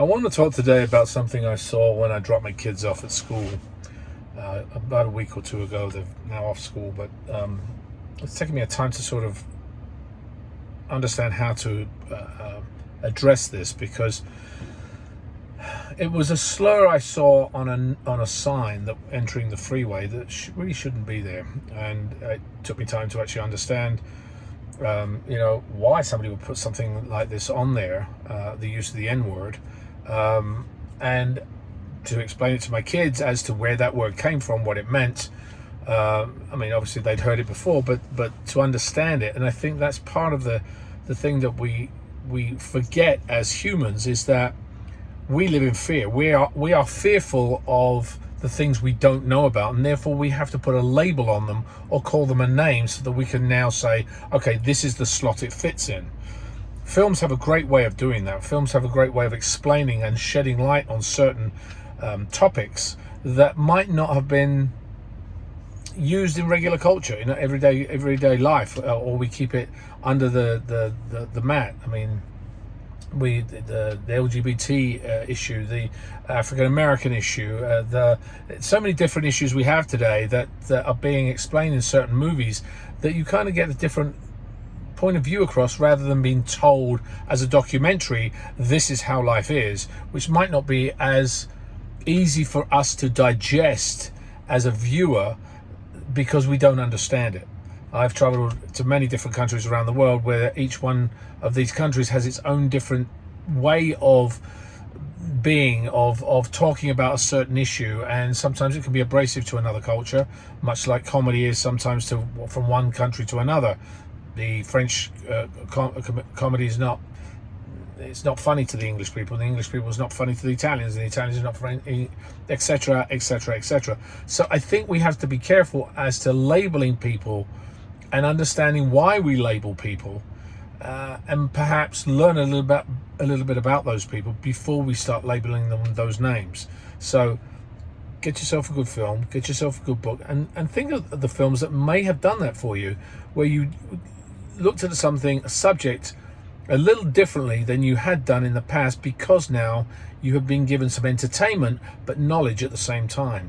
I want to talk today about something I saw when I dropped my kids off at school about a week or two ago. They're now off school, but it's taken me a time to sort of understand how to address this, because it was a slur I saw on a sign that entering the freeway that really shouldn't be there, and it took me time to actually understand why somebody would put something like this on there, the use of the N-word, and to explain it to my kids as to where that word came from, what it meant. Obviously they'd heard it before, but to understand it. And I think that's part of the thing that we forget as humans, is that we live in fear. We are fearful of the things we don't know about, and therefore we have to put a label on them or call them a name so that we can now say, okay, this is the slot it fits in. Films have a great way of doing that. Films have a great way of explaining and shedding light on certain topics that might not have been used in regular culture, in everyday life, or we keep it under the mat. The LGBT issue, the African American issue, so many different issues we have today that are being explained in certain movies, that you kind of get a different point of view across, rather than being told as a documentary, this is how life is, which might not be as easy for us to digest as a viewer because we don't understand it. I've traveled to many different countries around the world, where each one of these countries has its own different way of being, of talking about a certain issue, and sometimes it can be abrasive to another culture, much like comedy is sometimes from one country to another. The French comedy is not funny to the English people, and the English people is not funny to the Italians, and the Italians are not funny, etc., etc., etc. So I think we have to be careful as to labeling people and understanding why we label people, and perhaps learn a little bit about those people before we start labeling them those names. So get yourself a good film, get yourself a good book, and think of the films that may have done that for you, where you looked at a subject a little differently than you had done in the past, because now you have been given some entertainment but knowledge at the same time.